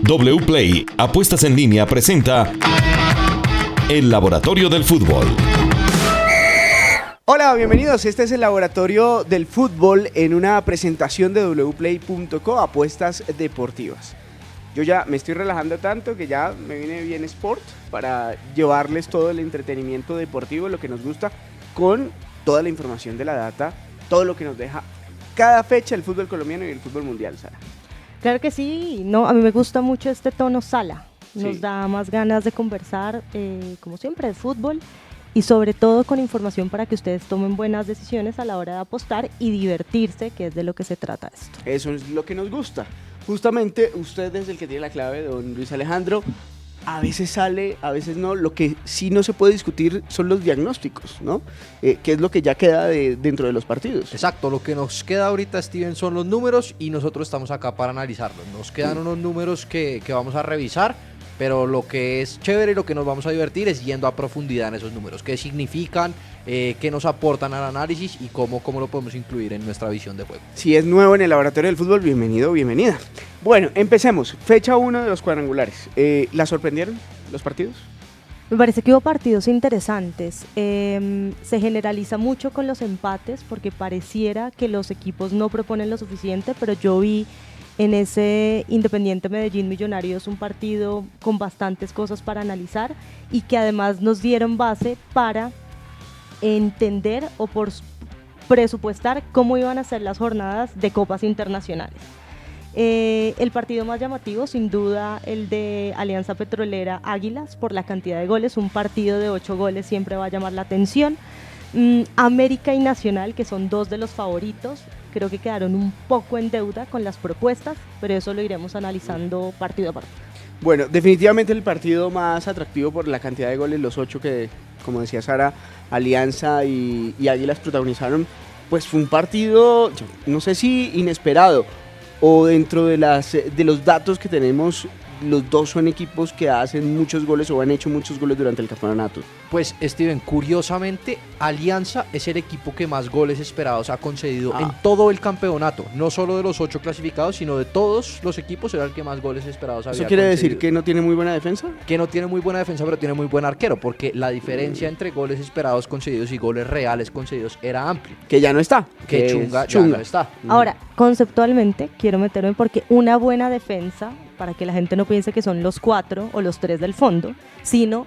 WPlay Apuestas en Línea presenta El Laboratorio del Fútbol. Hola, bienvenidos. Este es el Laboratorio del Fútbol en una presentación de wplay.co, apuestas deportivas. Yo ya me estoy relajando tanto que ya me viene bien Sport para llevarles todo el entretenimiento deportivo, lo que nos gusta, con toda la información de la data, todo lo que nos deja cada fecha el fútbol colombiano y el fútbol mundial, Sara. Claro que sí, no, a mí me gusta mucho este tono sala, nos Sí. da más ganas de conversar, como siempre, de fútbol y sobre todo con información para que ustedes tomen buenas decisiones a la hora de apostar y divertirse, que es de lo que se trata esto. Eso es lo que nos gusta. Justamente usted es el que tiene la clave, don Luis Alejandro. A veces sale, a veces no. Lo que sí no se puede discutir son los diagnósticos, ¿no? Que es lo que ya queda dentro de los partidos. Exacto, lo que nos queda ahorita, Steven, son los números y nosotros estamos acá para analizarlos. Nos quedan unos números que vamos a revisar, pero lo que es chévere y lo que nos vamos a divertir es yendo a profundidad en esos números. ¿Qué significan? ¿Qué nos aportan al análisis? Y cómo lo podemos incluir en nuestra visión de juego. Si es nuevo en el Laboratorio del Fútbol, bienvenido, bienvenida. Bueno, empecemos. Fecha 1 de los cuadrangulares. ¿La sorprendieron los partidos? Me parece que hubo partidos interesantes, se generaliza mucho con los empates porque pareciera que los equipos no proponen lo suficiente, pero yo vi en ese Independiente Medellín Millonarios un partido con bastantes cosas para analizar y que además nos dieron base para entender o por presupuestar cómo iban a ser las jornadas de copas internacionales. El partido más llamativo, sin duda, el de Alianza Petrolera Águilas, por la cantidad de goles. Un partido de 8 goles siempre va a llamar la atención. América y Nacional, que son dos de los favoritos, creo que quedaron un poco en deuda con las propuestas, pero eso lo iremos analizando partido a partido. Bueno, definitivamente el partido más atractivo por la cantidad de goles, los 8 que, como decía Sara, Alianza y Águilas protagonizaron, pues fue un partido, no sé si inesperado, o dentro de los datos que tenemos, los dos son equipos que hacen muchos goles o han hecho muchos goles durante el campeonato. Pues, Steven, curiosamente, Alianza es el equipo que más goles esperados ha concedido en todo el campeonato. No solo de los 8 clasificados, sino de todos los equipos era el que más goles esperados había ¿Eso quiere concedido. decir que no tiene muy buena defensa? Que no tiene muy buena defensa, pero tiene muy buen arquero, porque la diferencia entre goles esperados concedidos y goles reales concedidos era amplia. Que ya no está. Que es Chunga ya no está. Ahora, conceptualmente, quiero meterme porque una buena defensa, para que la gente no piense que son los 4 o los 3 del fondo, sino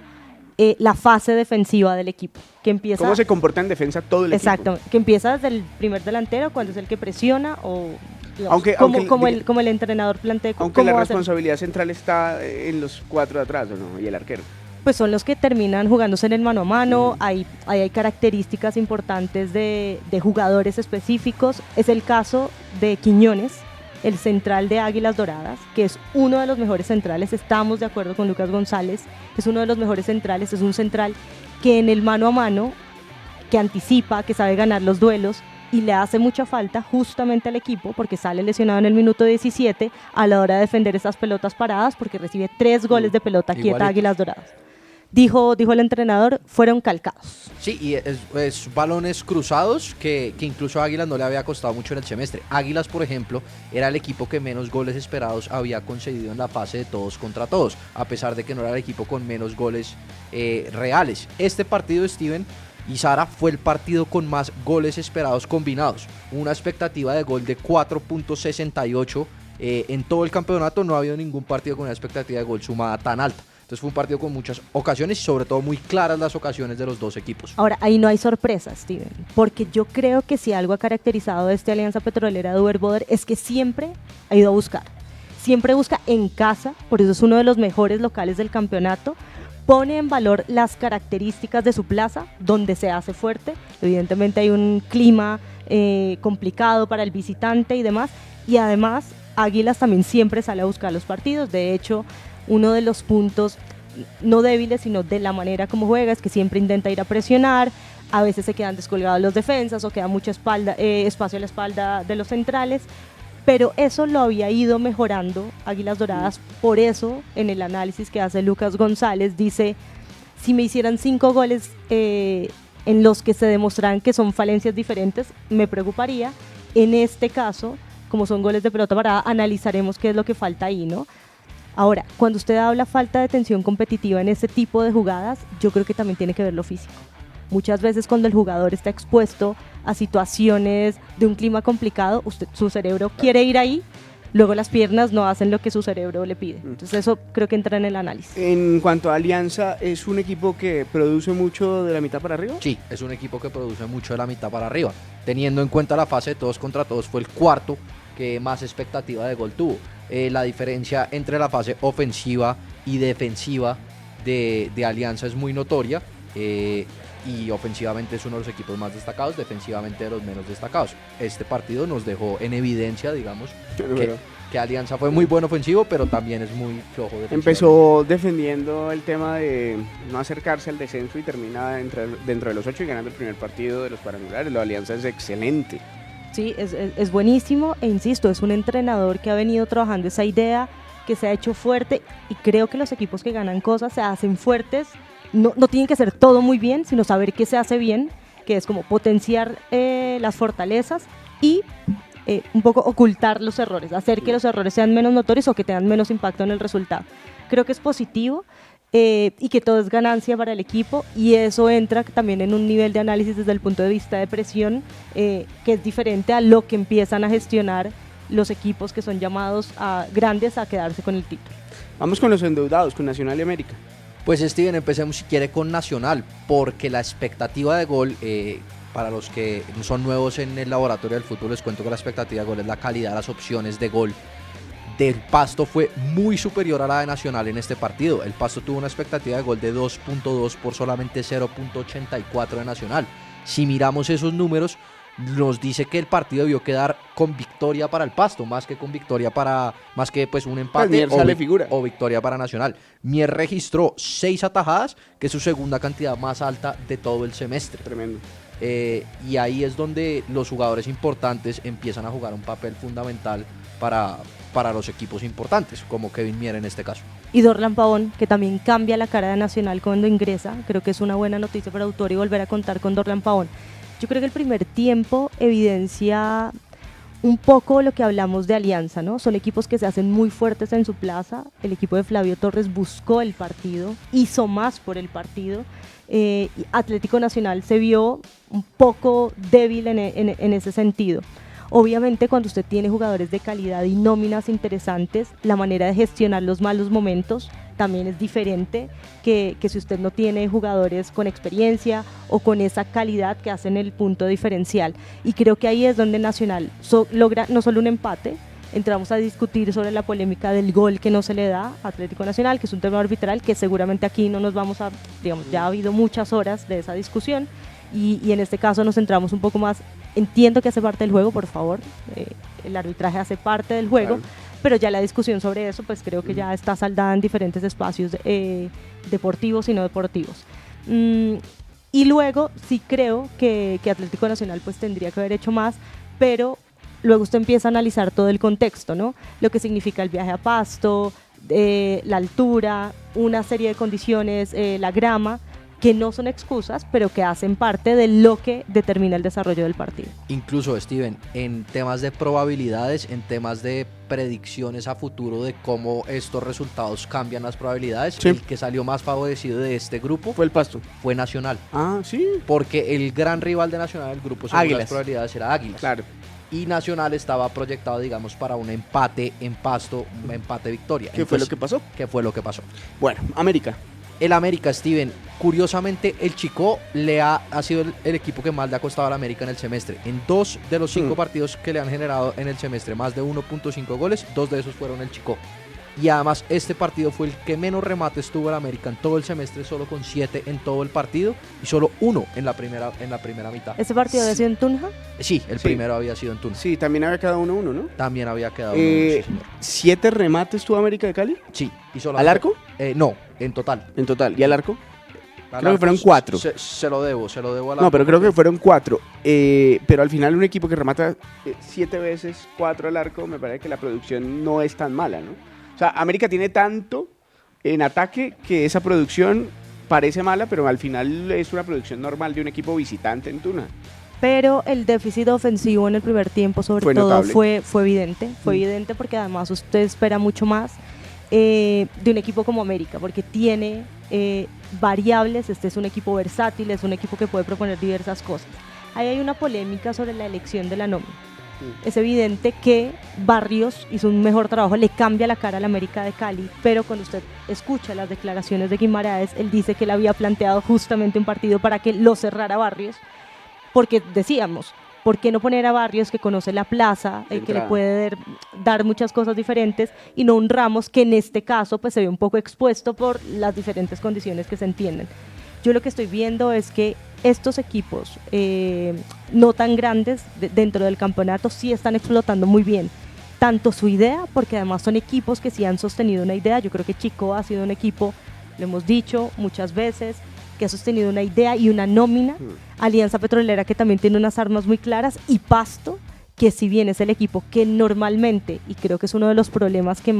la fase defensiva del equipo, que empieza... ¿Cómo se comporta en defensa todo el equipo? Exacto, que empieza desde el primer delantero, cuando es el que presiona, o digamos, Aunque como el entrenador plantea. Aunque la responsabilidad central está en los 4 de atrás, ¿o no? Y el arquero. Pues son los que terminan jugándose en el mano a mano, hay características importantes de jugadores específicos. Es el caso de Quiñones, el central de Águilas Doradas, que es uno de los mejores centrales, estamos de acuerdo con Lucas González, es uno de los mejores centrales, es un central que en el mano a mano, que anticipa, que sabe ganar los duelos y le hace mucha falta justamente al equipo porque sale lesionado en el minuto 17 a la hora de defender esas pelotas paradas porque recibe 3 goles de pelota quieta Igualitos. Águilas Doradas. Dijo el entrenador, fueron calcados. Sí, y es balones cruzados que incluso a Águilas no le había costado mucho en el semestre. Águilas, por ejemplo, era el equipo que menos goles esperados había concedido en la fase de todos contra todos, a pesar de que no era el equipo con menos goles reales. Este partido, Steven y Sara, fue el partido con más goles esperados combinados. Una expectativa de gol de 4.68 en todo el campeonato. No ha habido ningún partido con una expectativa de gol sumada tan alta. Entonces fue un partido con muchas ocasiones y sobre todo muy claras las ocasiones de los dos equipos. Ahora, ahí no hay sorpresas, Steven, porque yo creo que si algo ha caracterizado a esta Alianza Petrolera de Uber Boder es que siempre ha ido a buscar. Siempre busca en casa, por eso es uno de los mejores locales del campeonato, pone en valor las características de su plaza, donde se hace fuerte. Evidentemente hay un clima complicado para el visitante y demás, y además Águilas también siempre sale a buscar los partidos. De hecho, uno de los puntos no débiles, sino de la manera como juega, es que siempre intenta ir a presionar, a veces se quedan descolgados los defensas o queda mucho espacio a la espalda de los centrales, pero eso lo había ido mejorando Águilas Doradas. Por eso, en el análisis que hace Lucas González, dice, si me hicieran 5 goles en los que se demostraran que son falencias diferentes, me preocuparía. En este caso, como son goles de pelota parada, analizaremos qué es lo que falta ahí, ¿no? Ahora, cuando usted habla falta de tensión competitiva en este tipo de jugadas, yo creo que también tiene que ver lo físico. Muchas veces cuando el jugador está expuesto a situaciones de un clima complicado, su cerebro quiere ir ahí, luego las piernas no hacen lo que su cerebro le pide. Entonces eso creo que entra en el análisis. En cuanto a Alianza, ¿es un equipo que produce mucho de la mitad para arriba? Sí, es un equipo que produce mucho de la mitad para arriba. Teniendo en cuenta la fase de todos contra todos, fue el cuarto que más expectativa de gol tuvo. La diferencia entre la fase ofensiva y defensiva de Alianza es muy notoria. Y ofensivamente es uno de los equipos más destacados, defensivamente de los menos destacados. Este partido nos dejó en evidencia, digamos, que Alianza fue muy buen ofensivo, pero también es muy flojo defensivamente. Empezó defendiendo el tema de no acercarse al descenso y termina dentro de los 8 y ganando el primer partido de los cuadrangulares. La Alianza es excelente. Sí, es buenísimo e insisto, es un entrenador que ha venido trabajando esa idea, que se ha hecho fuerte y creo que los equipos que ganan cosas se hacen fuertes. No tienen que hacer todo muy bien, sino saber qué se hace bien, que es como potenciar las fortalezas y un poco ocultar los errores, hacer que los errores sean menos notorios o que tengan menos impacto en el resultado. Creo que es positivo y que todo es ganancia para el equipo y eso entra también en un nivel de análisis desde el punto de vista de presión que es diferente a lo que empiezan a gestionar los equipos que son llamados grandes a quedarse con el título. Vamos con los endeudados, con Nacional y América. Pues Steven, empecemos si quiere con Nacional, porque la expectativa de gol, para los que son nuevos en el laboratorio del fútbol, les cuento que la expectativa de gol es la calidad de las opciones de gol del Pasto fue muy superior a la de Nacional en este partido. El Pasto tuvo una expectativa de gol de 2.2 por solamente 0.84 de Nacional. Si miramos esos números, nos dice que el partido debió quedar con victoria para el Pasto, más que pues un empate o victoria para Nacional. Mier registró 6 atajadas, que es su segunda cantidad más alta de todo el semestre. Tremendo. Y ahí es donde los jugadores importantes empiezan a jugar un papel fundamental para los equipos importantes, como Kevin Mier en este caso. Y Dorlan Pavón, que también cambia la cara de Nacional cuando ingresa. Creo que es una buena noticia para Autor y volver a contar con Dorlan Pavón. Yo creo que el primer tiempo evidencia un poco lo que hablamos de Alianza, ¿no? Son equipos que se hacen muy fuertes en su plaza. El equipo de Flavio Torres buscó el partido, hizo más por el partido. Atlético Nacional se vio un poco débil en ese sentido. Obviamente cuando usted tiene jugadores de calidad y nóminas interesantes, la manera de gestionar los malos momentos también es diferente que si usted no tiene jugadores con experiencia o con esa calidad que hacen el punto diferencial. Y creo que ahí es donde Nacional logra no solo un empate, entramos a discutir sobre la polémica del gol que no se le da a Atlético Nacional, que es un tema arbitral que seguramente aquí no nos vamos a, digamos, ya ha habido muchas horas de esa discusión y en este caso nos centramos un poco más. Entiendo que hace parte del juego, por favor, el arbitraje hace parte del juego, claro. Pero ya la discusión sobre eso pues creo que ya está saldada en diferentes espacios deportivos y no deportivos. Y luego sí creo que Atlético Nacional pues tendría que haber hecho más, pero luego usted empieza a analizar todo el contexto, ¿no? Lo que significa el viaje a Pasto, la altura, una serie de condiciones, la grama, que no son excusas, pero que hacen parte de lo que determina el desarrollo del partido. Incluso, Steven, en temas de probabilidades, en temas de predicciones a futuro de cómo estos resultados cambian las probabilidades, sí. El que salió más favorecido de este grupo fue el Pasto. Fue Nacional. Ah, sí. Porque el gran rival de Nacional del grupo, según las probabilidades, era Águilas. Claro. Y Nacional estaba proyectado, digamos, para un empate en Pasto, un empate-victoria. ¿Qué fue lo que pasó? ¿Qué fue lo que pasó? Bueno, América. El América, Steven, curiosamente el Chico ha sido el equipo que más le ha costado al América en el semestre. En 2 de los 5 partidos que le han generado en el semestre más de 1.5 goles, 2 de esos fueron el Chico. Y además este partido fue el que menos remates tuvo el América en todo el semestre, solo con 7 en todo el partido y solo 1 en la primera mitad. ¿Ese partido había sido en Tunja? Sí, el primero había sido en Tunja. Sí, también había quedado 1-1, ¿no? También había quedado 1-1, sí, señor. 7 remates tuvo América de Cali. Sí. Y solo ¿Al arco? No, en total. En total. ¿Y al arco? Creo que fueron 4. Se lo debo al arco. No, pero creo que fueron 4. Pero al final un equipo que remata 7 veces 4 al arco, me parece que la producción no es tan mala, ¿no? O sea, América tiene tanto en ataque que esa producción parece mala, pero al final es una producción normal de un equipo visitante en Tuna. Pero el déficit ofensivo en el primer tiempo sobre todo fue evidente. Fue evidente porque además usted espera mucho más de un equipo como América, porque tiene variables, este es un equipo versátil, es un equipo que puede proponer diversas cosas. Ahí hay una polémica sobre la elección de la nómina. Es evidente que Barrios hizo un mejor trabajo, le cambia la cara al América de Cali, pero cuando usted escucha las declaraciones de Guimaraes, él dice que él había planteado justamente un partido para que lo cerrara Barrios, porque decíamos, ¿por qué no poner a Barrios que conoce la plaza, que le puede dar muchas cosas diferentes, y no un Ramos que en este caso pues se ve un poco expuesto por las diferentes condiciones que se entienden? Yo lo que estoy viendo es que estos equipos no tan grandes dentro del campeonato sí están explotando muy bien tanto su idea, porque además son equipos que sí han sostenido una idea. Yo creo que Chico ha sido un equipo, lo hemos dicho muchas veces, que ha sostenido una idea y una nómina. Alianza Petrolera, que también tiene unas armas muy claras, y Pasto, que si bien es el equipo que normalmente, y creo que es uno de los problemas que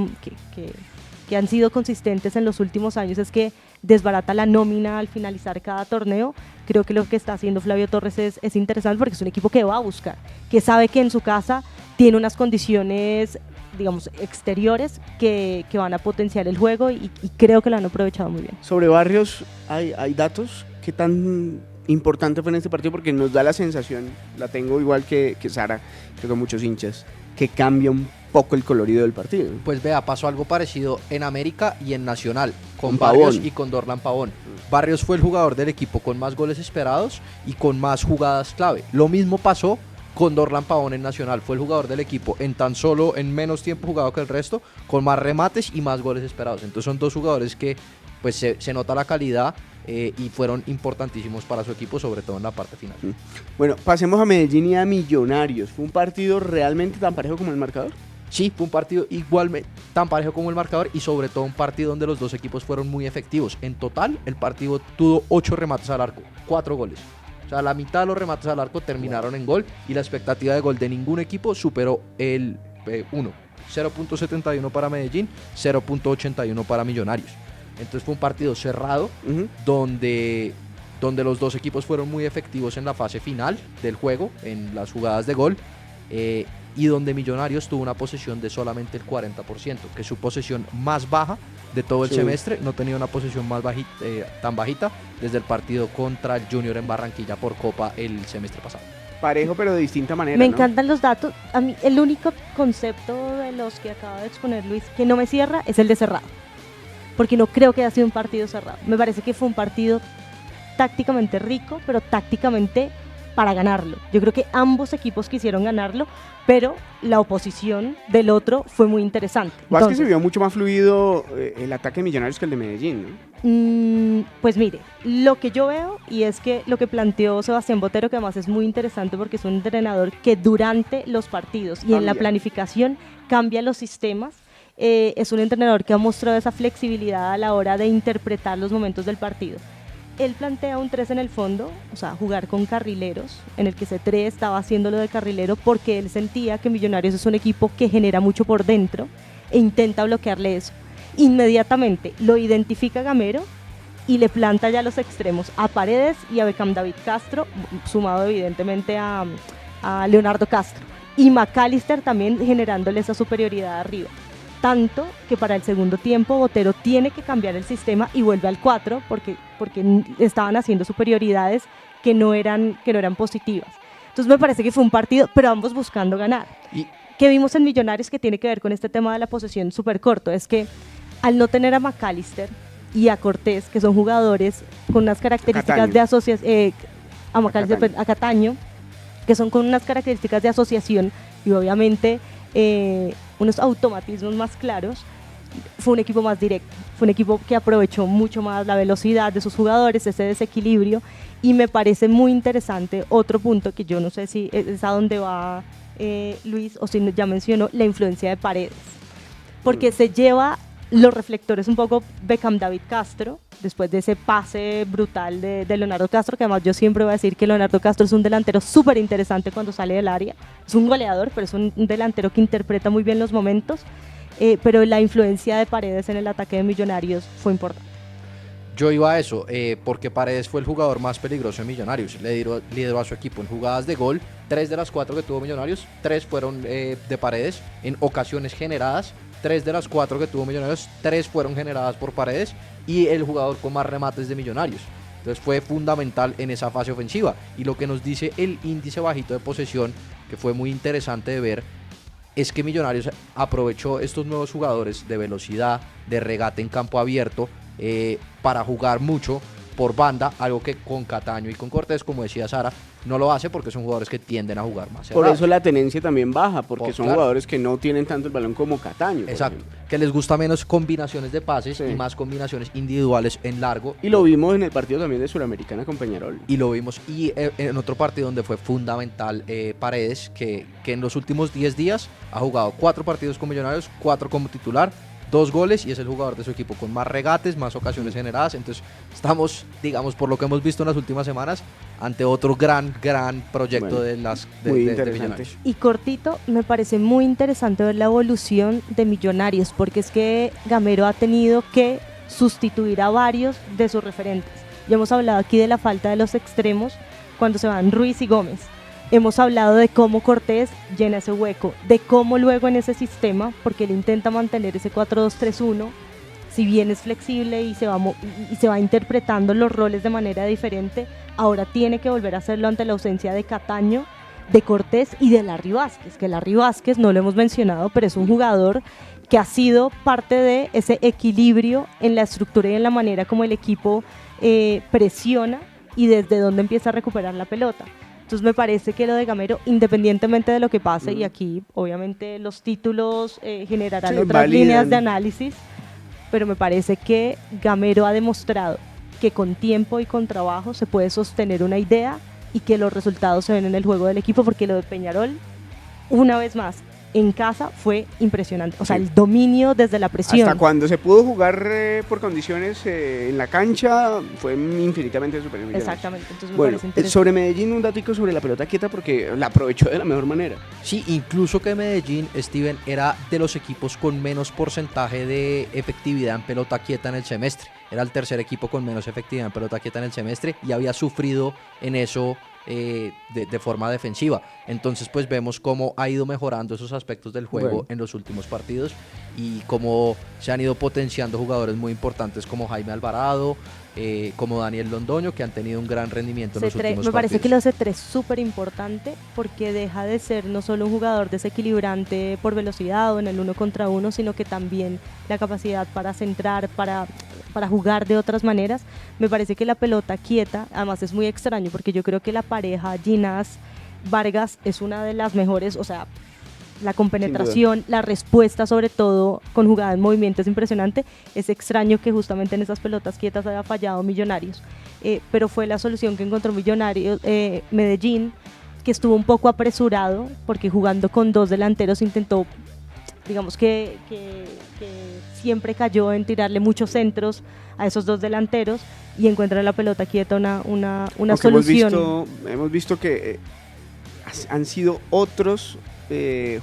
han sido consistentes en los últimos años, es que desbarata la nómina al finalizar cada torneo. Creo que lo que está haciendo Flavio Torres es interesante, porque es un equipo que va a buscar, que sabe que en su casa tiene unas condiciones, digamos, exteriores que van a potenciar el juego, y creo que lo han aprovechado muy bien. Sobre Barrios, ¿hay datos? ¿Qué tan importante fue en este partido? Porque nos da la sensación, la tengo igual que Sara, creo que muchos hinchas, que cambia un poco el colorido del partido. Pues vea, pasó algo parecido en América y en Nacional, con Pavón. Barrios y con Dorlan Pavón. Barrios fue el jugador del equipo con más goles esperados y con más jugadas clave. Lo mismo pasó con Dorlan Pavón en Nacional, fue el jugador del equipo en menos tiempo jugado que el resto, con más remates y más goles esperados. Entonces son dos jugadores que pues se nota la calidad y fueron importantísimos para su equipo, sobre todo en la parte final. Bueno, pasemos a Medellín y a Millonarios. ¿Fue un partido realmente tan parejo como el marcador? Sí, fue un partido igualmente tan parejo como el marcador, y sobre todo un partido donde los dos equipos fueron muy efectivos. En total, el partido tuvo 8 remates al arco, 4 goles. O sea, la mitad de los remates al arco terminaron en gol, y la expectativa de gol de ningún equipo superó el 1. 0.71 para Medellín, 0.81 para Millonarios. Entonces fue un partido cerrado, donde los dos equipos fueron muy efectivos en la fase final del juego, en las jugadas de gol, y donde Millonarios tuvo una posesión de solamente el 40%, que es su posesión más baja de todo el semestre. No tenía una posesión más tan bajita desde el partido contra el Junior en Barranquilla por Copa el semestre pasado. Parejo, pero de distinta manera, Me ¿no? encantan los datos. A mí el único concepto de los que acaba de exponer Luis que no me cierra es el de cerrado, porque no creo que haya sido un partido cerrado. Me parece que fue un partido tácticamente rico, pero tácticamente para ganarlo. Yo creo que ambos equipos quisieron ganarlo, pero la oposición del otro fue muy interesante. Vázquez se vio mucho más fluido el ataque de Millonarios que el de Medellín, ¿no? Pues mire, lo que yo veo, y es que lo que planteó Sebastián Botero, que además es muy interesante porque es un entrenador que durante los partidos y en la planificación cambia los sistemas. Es un entrenador que ha mostrado esa flexibilidad a la hora de interpretar los momentos del partido. Él plantea un 3 en el fondo, o sea, jugar con carrileros, en el que C3 estaba haciéndolo de carrilero porque él sentía que Millonarios es un equipo que genera mucho por dentro e intenta bloquearle eso. Inmediatamente lo identifica Gamero y le planta ya los extremos a Paredes y a Beckham David Castro, sumado evidentemente a Leonardo Castro, y McAllister también generándole esa superioridad arriba. Tanto que para el segundo tiempo Botero tiene que cambiar el sistema y vuelve al 4 porque estaban haciendo superioridades que no eran positivas. Entonces me parece que fue un partido, pero ambos buscando ganar. Y que vimos en Millonarios, que tiene que ver con este tema de la posesión súper corto, es que al no tener a McAllister y a Cortés, que son jugadores con unas características de asociación, a Cataño, que son con unas características de asociación y obviamente unos automatismos más claros, fue un equipo más directo, fue un equipo que aprovechó mucho más la velocidad de sus jugadores, ese desequilibrio, y me parece muy interesante otro punto que yo no sé si es a dónde va Luis, o si ya mencionó, la influencia de Paredes, porque se lleva los reflectores un poco Beckham David Castro, después de ese pase brutal de Leonardo Castro, que además yo siempre voy a decir que Leonardo Castro es un delantero súper interesante cuando sale del área, es un goleador, pero es un delantero que interpreta muy bien los momentos, pero la influencia de Paredes en el ataque de Millonarios fue importante. Yo iba a eso, porque Paredes fue el jugador más peligroso de Millonarios, lideró a su equipo en jugadas de gol, 3 de las 4 que tuvo Millonarios, 3 fueron de Paredes, en ocasiones generadas, 3 de las 4 que tuvo Millonarios, 3 fueron generadas por Paredes y el jugador con más remates de Millonarios. Entonces fue fundamental en esa fase ofensiva. Y lo que nos dice el índice bajito de posesión, que fue muy interesante de ver, es que Millonarios aprovechó estos nuevos jugadores de velocidad, de regate en campo abierto, para jugar mucho por banda, algo que con Cataño y con Cortés, como decía Sara, no lo hace porque son jugadores que tienden a jugar más cerrados. Por eso la tenencia también baja, porque son claro, jugadores que no tienen tanto el balón como Cataño. Exacto, que les gusta menos combinaciones de pases, sí, y más combinaciones individuales en largo. Y lo vimos en el partido también de Suramericana con Peñarol. Y lo vimos y en otro partido donde fue fundamental Paredes, que en los últimos 10 días ha jugado 4 partidos con Millonarios, 4 como titular, 2 goles, y es el jugador de su equipo con más regates, más ocasiones generadas. Entonces estamos, digamos, por lo que hemos visto en las últimas semanas, ante otro gran proyecto, bueno, de Millonarios. Y cortito, me parece muy interesante ver la evolución de Millonarios, porque es que Gamero ha tenido que sustituir a varios de sus referentes. Ya hemos hablado aquí de la falta de los extremos cuando se van Ruiz y Gómez. Hemos hablado de cómo Cortés llena ese hueco, de cómo luego en ese sistema, porque él intenta mantener ese 4-2-3-1, si bien es flexible y se va interpretando los roles de manera diferente, ahora tiene que volver a hacerlo ante la ausencia de Cataño, de Cortés y de Larry Vázquez, que Larry Vázquez no lo hemos mencionado, pero es un jugador que ha sido parte de ese equilibrio en la estructura y en la manera como el equipo presiona y desde donde empieza a recuperar la pelota. Entonces me parece que lo de Gamero, independientemente de lo que pase, y aquí obviamente los títulos generarán otras líneas de análisis, pero me parece que Gamero ha demostrado que con tiempo y con trabajo se puede sostener una idea y que los resultados se ven en el juego del equipo, porque lo de Peñarol, una vez más, en casa fue impresionante. O sea, el dominio desde la presión. Hasta cuando se pudo jugar por condiciones en la cancha, fue infinitamente superior. Exactamente. Entonces me bueno, parece interesante. Sobre Medellín, un datico sobre la pelota quieta, porque la aprovechó de la mejor manera. Sí, incluso que Medellín, Steven, era de los equipos con menos porcentaje de efectividad en pelota quieta en el semestre. Era el tercer equipo con menos efectividad en pelota quieta en el semestre y había sufrido en eso de forma defensiva. Entonces pues vemos cómo ha ido mejorando esos aspectos del juego en los últimos partidos y cómo se han ido potenciando jugadores muy importantes como Jaime Alvarado, como Daniel Londoño, que han tenido un gran rendimiento en los últimos partidos. Me parece que lo C3 es súper importante porque deja de ser no solo un jugador desequilibrante por velocidad o en el 1 contra 1, sino que también la capacidad para centrar, para jugar de otras maneras. Me parece que la pelota quieta, además es muy extraño porque yo creo que la pareja Ginás-Vargas es una de las mejores, o sea, la compenetración, la respuesta sobre todo con jugada en movimiento es impresionante. Es extraño que justamente en esas pelotas quietas haya fallado Millonarios, pero fue la solución que encontró Medellín, que estuvo un poco apresurado porque jugando con 2 delanteros intentó, digamos que siempre cayó en tirarle muchos centros a esos 2 delanteros y encuentra en la pelota quieta una solución. Hemos visto que han sido otros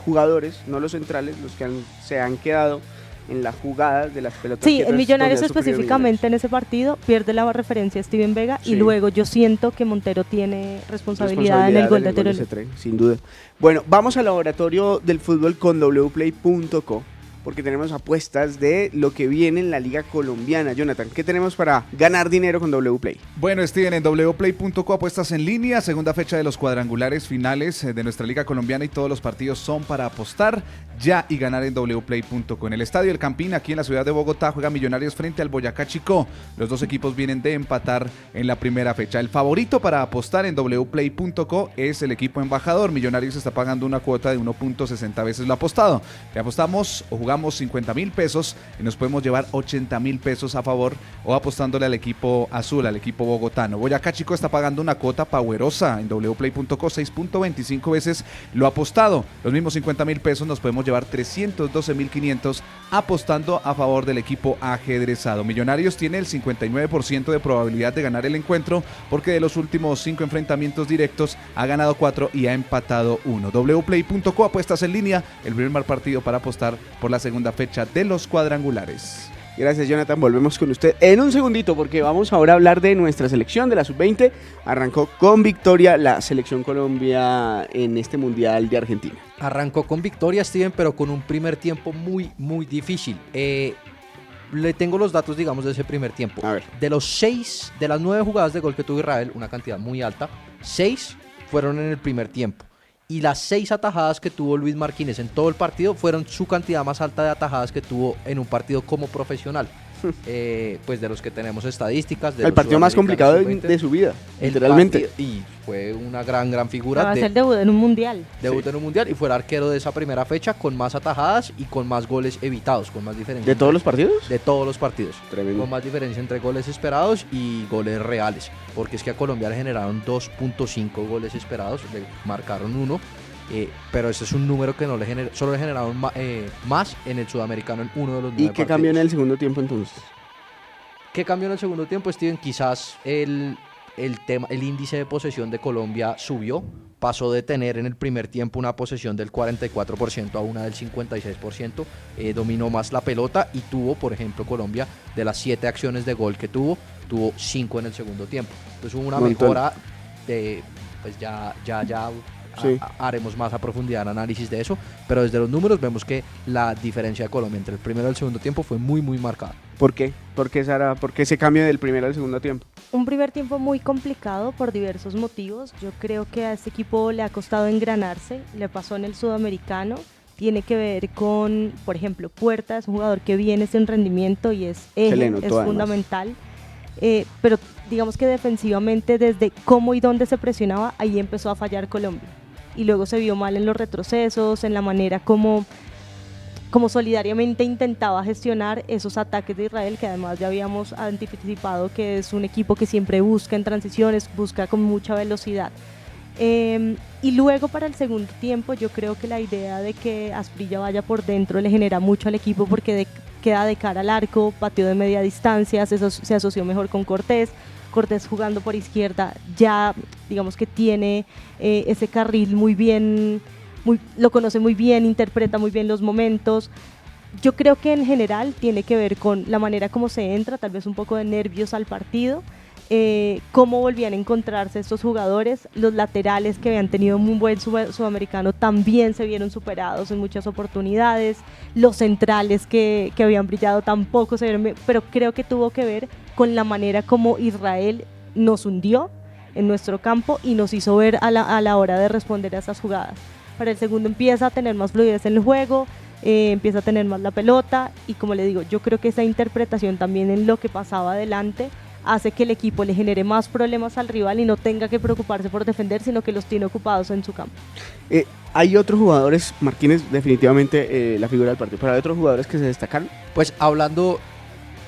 jugadores, no los centrales, los que se han quedado en las jugadas de las pelotas. Sí, en Millonarios específicamente en ese partido pierde la referencia a Steven Vega, sí, y luego yo siento que Montero tiene responsabilidad en el gol de Terol. Sin duda. Bueno, vamos al laboratorio del fútbol con wplay.co, porque tenemos apuestas de lo que viene en la Liga Colombiana. Jonathan, ¿qué tenemos para ganar dinero con Wplay? Bueno, Steven, en wplay.co apuestas en línea, segunda fecha de los cuadrangulares finales de nuestra Liga Colombiana y todos los partidos son para apostar ya y ganar en wplay.co. En el Estadio El Campín, aquí en la ciudad de Bogotá, juega Millonarios frente al Boyacá Chicó. Los dos equipos vienen de empatar en la primera fecha. El favorito para apostar en wplay.co es el equipo embajador. Millonarios está pagando una cuota de 1.60 veces lo apostado. Le apostamos o jugamos 50,000 pesos y nos podemos llevar 80,000 pesos a favor o apostándole al equipo azul, al equipo bogotano. Boyacá Chico está pagando una cuota powerosa en wplay.co, 6.25 veces lo apostado. Los mismos 50,000 pesos nos podemos llevar 312,500 apostando a favor del equipo ajedrezado. Millonarios tiene el 59% de probabilidad de ganar el encuentro porque de los últimos 5 enfrentamientos directos ha ganado 4 y ha empatado 1. wplay.co, apuestas en línea, el primer partido para apostar por la segunda fecha de los cuadrangulares. Gracias, Jonathan. Volvemos con usted en un segundito porque vamos ahora a hablar de nuestra selección de la sub-20. Arrancó con victoria la selección Colombia en este Mundial de Argentina. Arrancó con victoria, Steven, pero con un primer tiempo muy, muy difícil. Le tengo los datos, digamos, de ese primer tiempo. A ver. De las 9 jugadas de gol que tuvo Israel, una cantidad muy alta, 6 fueron en el primer tiempo. Y las 6 atajadas que tuvo Luis Martínez en todo el partido fueron su cantidad más alta de atajadas que tuvo en un partido como profesional. Pues de los que tenemos estadísticas. El partido más complicado de su vida, literalmente. Y fue una gran figura. Va a ser debut en un mundial. Debut en un mundial y fue el arquero de esa primera fecha con más atajadas y con más goles evitados, con más diferencia. ¿De todos los partidos? De todos los partidos. Tremendo. Con más diferencia entre goles esperados y goles reales. Porque es que a Colombia le generaron 2.5 goles esperados, le marcaron 1. Pero ese es un número que no le genera, solo le generaron más en el sudamericano en uno de los 9 ¿Y qué cambió en el segundo tiempo entonces? ¿Qué cambió en el segundo tiempo, Steven? Quizás el índice de posesión de Colombia subió, pasó de tener en el primer tiempo una posesión del 44% a una del 56%, dominó más la pelota y tuvo, por ejemplo, Colombia, de las 7 acciones de gol que tuvo 5 en el segundo tiempo. Entonces hubo una mejora, pues ya sí. Haremos más a profundidad el análisis de eso, pero desde los números vemos que la diferencia de Colombia entre el primero y el segundo tiempo fue muy, muy marcada. ¿Por qué? ¿Por qué, Sara? ¿Por qué ese cambio del primero al segundo tiempo? Un primer tiempo muy complicado por diversos motivos. Yo creo que a este equipo le ha costado engranarse, le pasó en el sudamericano. Tiene que ver con, por ejemplo, Puerta, es un jugador que viene sin rendimiento y es fundamental. Pero digamos que defensivamente, desde cómo y dónde se presionaba, ahí empezó a fallar Colombia. Y luego se vio mal en los retrocesos, en la manera como solidariamente intentaba gestionar esos ataques de Israel, que además ya habíamos anticipado que es un equipo que siempre busca en transiciones, busca con mucha velocidad. Y luego para el segundo tiempo yo creo que la idea de que Asprilla vaya por dentro le genera mucho al equipo porque queda de cara al arco, pateó de media distancia, se asoció mejor con Cortés jugando por izquierda, ya digamos que tiene ese carril muy bien, lo conoce muy bien, interpreta muy bien los momentos. Yo creo que en general tiene que ver con la manera como se entra, tal vez un poco de nervios al partido, cómo volvían a encontrarse estos jugadores, los laterales que habían tenido un buen sudamericano también se vieron superados en muchas oportunidades, los centrales que habían brillado tampoco se vieron, pero creo que tuvo que ver con la manera como Israel nos hundió en nuestro campo y nos hizo ver a la hora de responder a esas jugadas. Para el segundo empieza a tener más fluidez en el juego, empieza a tener más la pelota y como le digo, yo creo que esa interpretación también en lo que pasaba adelante hace que el equipo le genere más problemas al rival y no tenga que preocuparse por defender, sino que los tiene ocupados en su campo. Hay otros jugadores, Martínez definitivamente la figura del partido, pero hay otros jugadores que se destacaron. Pues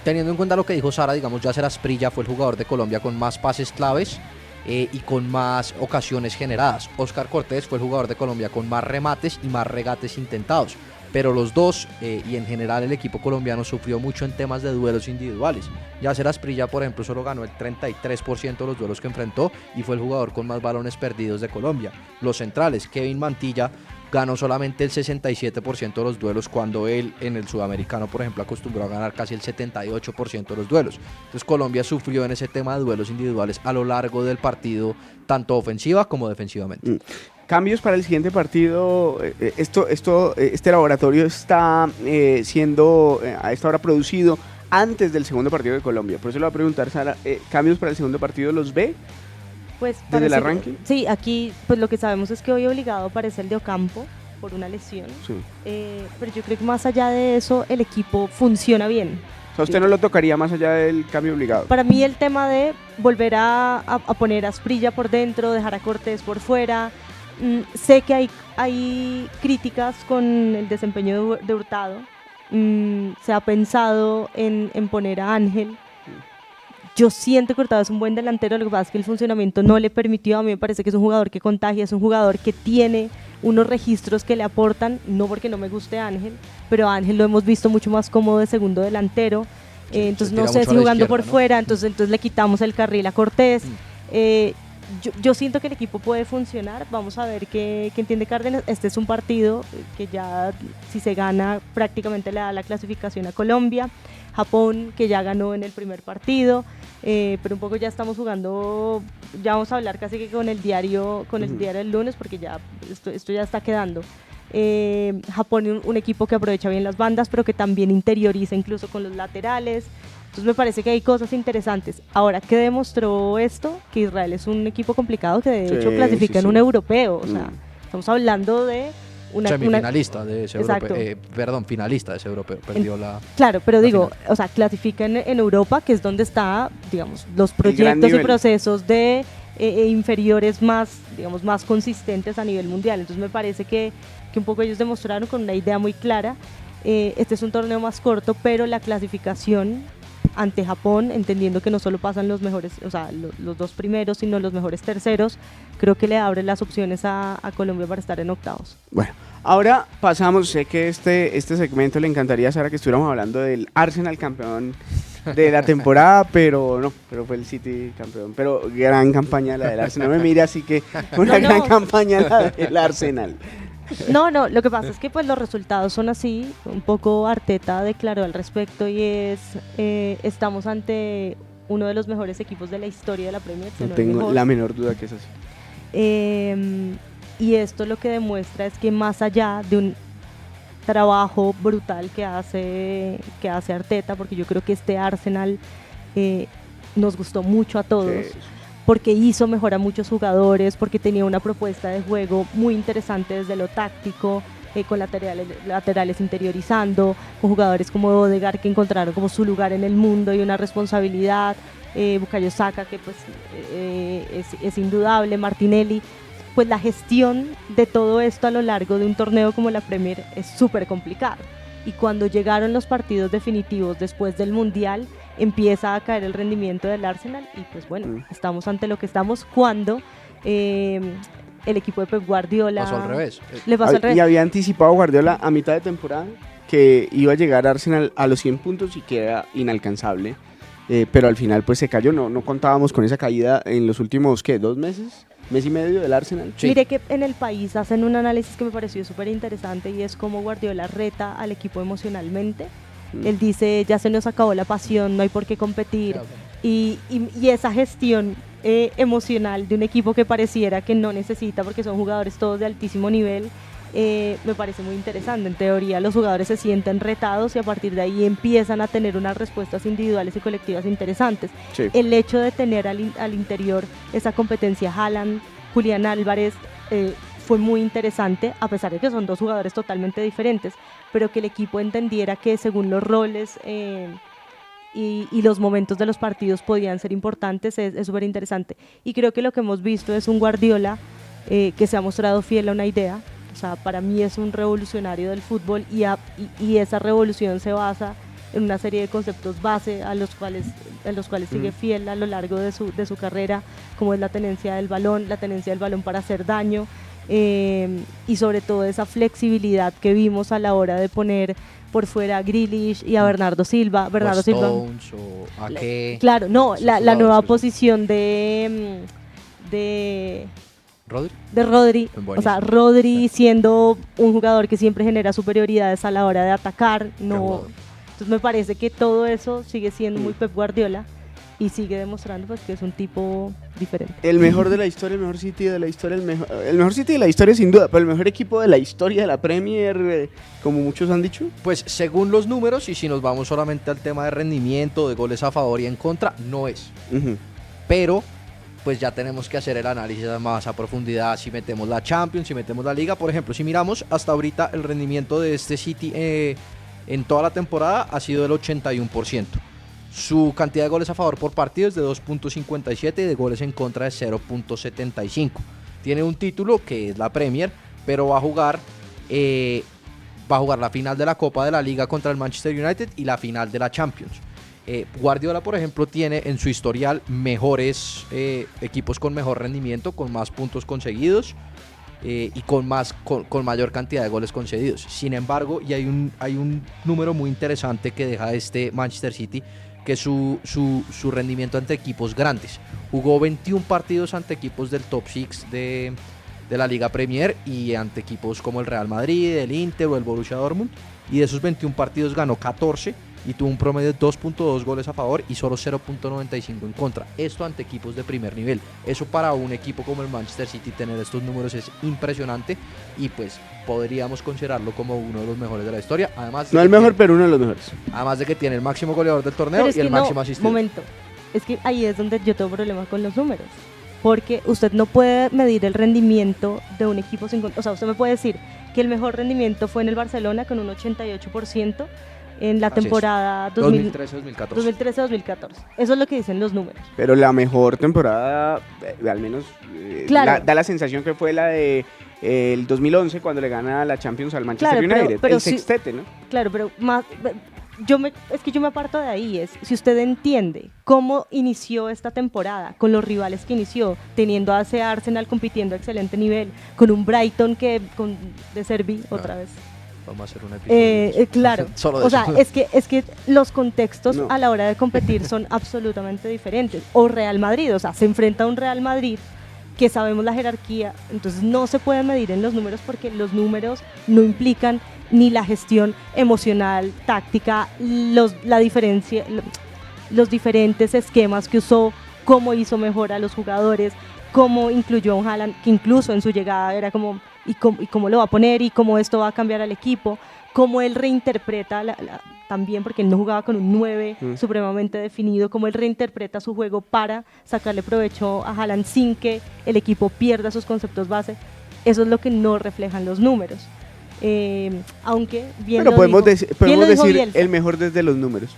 teniendo en cuenta lo que dijo Sara, digamos, Yasser Asprilla fue el jugador de Colombia con más pases claves y con más ocasiones generadas. Oscar Cortés fue el jugador de Colombia con más remates y más regates intentados. Pero los dos, y en general el equipo colombiano, sufrió mucho en temas de duelos individuales. Yasser Asprilla, por ejemplo, solo ganó el 33% de los duelos que enfrentó y fue el jugador con más balones perdidos de Colombia. Los centrales, Kevin Mantilla, ganó solamente el 67% de los duelos cuando él en el sudamericano, por ejemplo, acostumbró a ganar casi el 78% de los duelos. Entonces Colombia sufrió en ese tema de duelos individuales a lo largo del partido, tanto ofensiva como defensivamente. Cambios para el siguiente partido. Este laboratorio está siendo a esta hora producido antes del segundo partido de Colombia. Por eso le voy a preguntar, Sara, ¿cambios para el segundo partido los ve? Pues desde el arranque. Sí, aquí pues lo que sabemos es que hoy obligado aparece el de Ocampo por una lesión. Sí. Pero yo creo que más allá de eso el equipo funciona bien. O sea, ¿usted no lo tocaría más allá del cambio obligado? Para mí el tema de volver a poner a Asprilla por dentro, dejar a Cortés por fuera. Sé que hay críticas con el desempeño de Hurtado. Se ha pensado en poner a Ángel. Yo siento que Hurtado es un buen delantero, lo que pasa es que el funcionamiento no le permitió. A mí me parece que es un jugador que contagia, es un jugador que tiene unos registros que le aportan, no porque no me guste Ángel, pero a Ángel lo hemos visto mucho más cómodo de segundo delantero. Entonces no sé si jugando por fuera, entonces le quitamos el carril a Cortés. yo siento que el equipo puede funcionar. Vamos a ver qué entiende Cárdenas. Este es un partido que ya, si se gana, prácticamente le da la clasificación a Colombia. Japón, que ya ganó en el primer partido, pero un poco ya estamos jugando, ya vamos a hablar casi que con el diario del lunes, porque ya esto ya está quedando. Japón, un equipo que aprovecha bien las bandas, pero que también interioriza incluso con los laterales. Entonces me parece que hay cosas interesantes. Ahora, ¿qué demostró esto? Que Israel es un equipo complicado que de hecho clasifica en un europeo. O sea, estamos hablando de semifinalista de ese europeo. Finalista de ese europeo. Claro, pero digo, final. o sea, clasifica en Europa, que es donde está, digamos, los proyectos y procesos de inferiores más, digamos, más consistentes a nivel mundial. Entonces me parece que un poco ellos demostraron con una idea muy clara. Este es un torneo más corto, pero la clasificación ante Japón, entendiendo que no solo pasan los mejores, o sea, los dos primeros, sino los mejores terceros, creo que le abre las opciones a Colombia para estar en octavos. Bueno, ahora pasamos, sé que este segmento le encantaría a Sara que estuviéramos hablando del Arsenal campeón de la temporada, pero fue el City campeón. Pero gran campaña la del Arsenal, no me mire así que una gran campaña la del Arsenal. No, lo que pasa es que pues los resultados son así, un poco Arteta declaró al respecto y es, estamos ante uno de los mejores equipos de la historia de la Premier. No tengo la menor duda que es así. Y esto lo que demuestra es que más allá de un trabajo brutal que hace Arteta, porque yo creo que este Arsenal nos gustó mucho a todos. Sí. Porque hizo mejor a muchos jugadores, porque tenía una propuesta de juego muy interesante desde lo táctico, con laterales interiorizando, con jugadores como Odegaard que encontraron como su lugar en el mundo y una responsabilidad, Bukayo Saka que pues es indudable, Martinelli. Pues la gestión de todo esto a lo largo de un torneo como la Premier es súper complicado. Y cuando llegaron los partidos definitivos después del Mundial, empieza a caer el rendimiento del Arsenal y pues bueno, estamos ante lo que estamos cuando el equipo de Pep Guardiola pasó al revés. Y había anticipado Guardiola a mitad de temporada que iba a llegar Arsenal a los 100 puntos y que era inalcanzable, pero al final pues se cayó, no contábamos con esa caída en los últimos, ¿qué? ¿2 meses? ¿Mes y medio del Arsenal? Sí. Mire que en el país hacen un análisis que me pareció súper interesante y es cómo Guardiola reta al equipo emocionalmente. Él dice, ya se nos acabó la pasión, no hay por qué competir. Claro. Y esa gestión emocional de un equipo que pareciera que no necesita, porque son jugadores todos de altísimo nivel, me parece muy interesante. En teoría los jugadores se sienten retados y a partir de ahí empiezan a tener unas respuestas individuales y colectivas interesantes. Sí. El hecho de tener al interior esa competencia Haaland, Julián Álvarez, fue muy interesante, a pesar de que son dos jugadores totalmente diferentes, pero que el equipo entendiera que según los roles y los momentos de los partidos podían ser importantes, es súper interesante. Y creo que lo que hemos visto es un Guardiola que se ha mostrado fiel a una idea. O sea, para mí es un revolucionario del fútbol y esa revolución se basa en una serie de conceptos base a los cuales sigue fiel a lo largo de su carrera, como es la tenencia del balón para hacer daño, y sobre todo esa flexibilidad que vimos a la hora de poner por fuera a Grealish y a Bernardo Silva. Stones o Ake. Claro, no, la nueva posición de ¿Rodri? De Rodri, o sea, Rodri siendo un jugador que siempre genera superioridades a la hora de atacar, no. Entonces me parece que todo eso sigue siendo muy Pep Guardiola y sigue demostrando pues que es un tipo diferente. El mejor de la historia, el mejor City de la historia, el mejor City de la historia sin duda, pero el mejor equipo de la historia de la Premier, como muchos han dicho. Pues según los números, y si nos vamos solamente al tema de rendimiento, de goles a favor y en contra, no es. Pero pues ya tenemos que hacer el análisis más a profundidad, si metemos la Champions, si metemos la Liga. Por ejemplo, si miramos hasta ahorita el rendimiento de este City en toda la temporada ha sido del 81%. Su cantidad de goles a favor por partido es de 2.57 y de goles en contra de 0.75. Tiene un título que es la Premier, pero va a jugar la final de la Copa de la Liga contra el Manchester United y la final de la Champions. Guardiola, por ejemplo, tiene en su historial mejores equipos con mejor rendimiento, con más puntos conseguidos y con mayor cantidad de goles concedidos. Sin embargo, y hay un número muy interesante que deja este Manchester City, que es su rendimiento ante equipos grandes. Jugó 21 partidos ante equipos del top 6 de la Liga Premier y ante equipos como el Real Madrid, el Inter o el Borussia Dortmund, y de esos 21 partidos ganó 14 y tuvo un promedio de 2.2 goles a favor y solo 0.95 en contra. Esto ante equipos de primer nivel. Eso para un equipo como el Manchester City tener estos números es impresionante y pues podríamos considerarlo como uno de los mejores de la historia. Además, no el mejor, pero uno de los mejores. Además de que tiene el máximo goleador del torneo Pero es y el que máximo asistido. Momento, es que ahí es donde yo tengo problemas con los números. Porque usted no puede medir el rendimiento de un equipo sin... O sea, usted me puede decir que el mejor rendimiento fue en el Barcelona con un 88% en la temporada 2013-2014. 2013-2014. Eso es lo que dicen los números. Pero la mejor temporada, al menos Claro. da la sensación que fue la de el 2011 cuando le gana la Champions al Manchester Claro, United, pero el sextete, ¿no? Claro, pero más... es que yo me aparto de ahí, si usted entiende cómo inició esta temporada, con los rivales que inició, teniendo a ese Arsenal compitiendo a excelente nivel, con un Brighton de Servi otra vez. Vamos a hacer un episodio. Claro, Solo de o sea, eso. es que los contextos No. a la hora de competir son absolutamente diferentes. O Real Madrid, o sea, se enfrenta a un Real Madrid que sabemos la jerarquía, entonces no se puede medir en los números porque los números no implican ni la gestión emocional, táctica, la diferencia, los diferentes esquemas que usó, cómo hizo mejor a los jugadores, cómo incluyó a un Haaland, que incluso en su llegada era como, y cómo lo va a poner, y cómo esto va a cambiar al equipo, cómo él reinterpreta también, porque él no jugaba con un 9 supremamente definido, cómo él reinterpreta su juego para sacarle provecho a Haaland sin que el equipo pierda sus conceptos base. Eso es lo que no reflejan los números. Aunque bien Pero lo podemos dijo decir Bielsa. el mejor desde los números.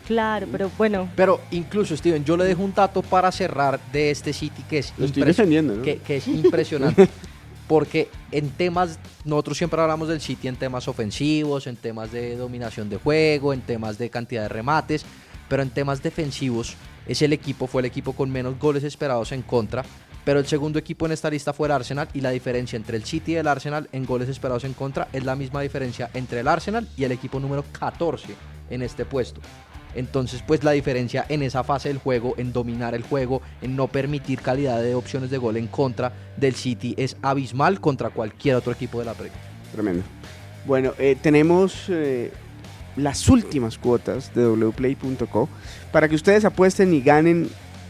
Claro, pero bueno. Pero incluso, Steven, yo le dejo un dato para cerrar de este City que es, Lo estoy defendiendo, ¿no? que es impresionante. Porque en temas, nosotros siempre hablamos del City en temas ofensivos, en temas de dominación de juego, en temas de cantidad de remates, pero en temas defensivos fue el equipo con menos goles esperados en contra, pero el segundo equipo en esta lista fue el Arsenal y la diferencia entre el City y el Arsenal en goles esperados en contra es la misma diferencia entre el Arsenal y el equipo número 14 en este puesto. Entonces, pues la diferencia en esa fase del juego, en dominar el juego, en no permitir calidad de opciones de gol en contra del City es abismal contra cualquier otro equipo de la Premier. Tremendo. Bueno, tenemos las últimas cuotas de wplay.co para que ustedes apuesten y ganen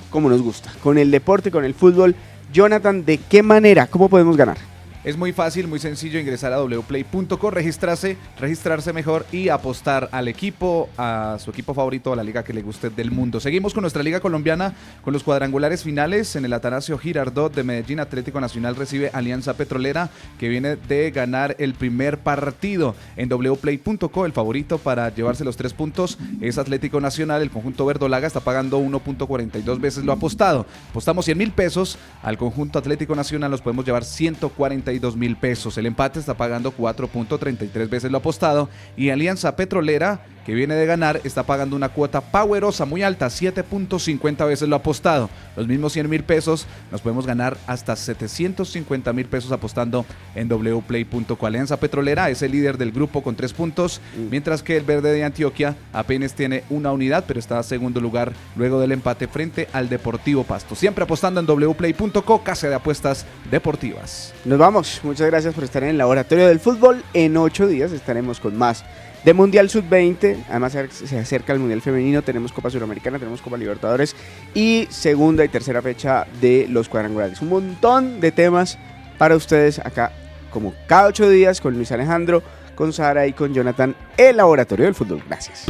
como nos gusta, con el deporte, con el fútbol. Jonathan, ¿de qué manera? ¿Cómo podemos ganar? Es muy fácil, muy sencillo ingresar a wplay.co, registrarse mejor y apostar al equipo, a su equipo favorito, a la liga que le guste del mundo. Seguimos con nuestra liga colombiana, con los cuadrangulares finales. En el Atanasio Girardot de Medellín, Atlético Nacional recibe Alianza Petrolera, que viene de ganar el primer partido. En wplay.co, el favorito para llevarse los 3 puntos es Atlético Nacional. El conjunto verdolaga está pagando 1.42 veces lo apostado. Apostamos 100.000 pesos al conjunto Atlético Nacional, los podemos llevar 142.000 pesos. El empate está pagando 4.33 veces lo apostado y Alianza Petrolera, que viene de ganar, está pagando una cuota powerosa muy alta, 7.50 veces lo apostado. Los mismos 100.000 pesos nos podemos ganar hasta 750.000 pesos apostando en wplay.co. Alianza Petrolera es el líder del grupo con 3 puntos, mientras que el Verde de Antioquia apenas tiene una unidad, pero está a segundo lugar luego del empate frente al Deportivo Pasto. Siempre apostando en wplay.co, casa de apuestas deportivas. Nos vamos. Muchas gracias por estar en el Laboratorio del Fútbol. En 8 días estaremos con más de Mundial Sub-20. Además se acerca el Mundial Femenino. Tenemos Copa Suramericana, tenemos Copa Libertadores y segunda y tercera fecha de los cuadrangulares. Un montón de temas para ustedes acá, como cada 8 días, con Luis Alejandro, con Sara y con Jonathan, el Laboratorio del Fútbol. Gracias.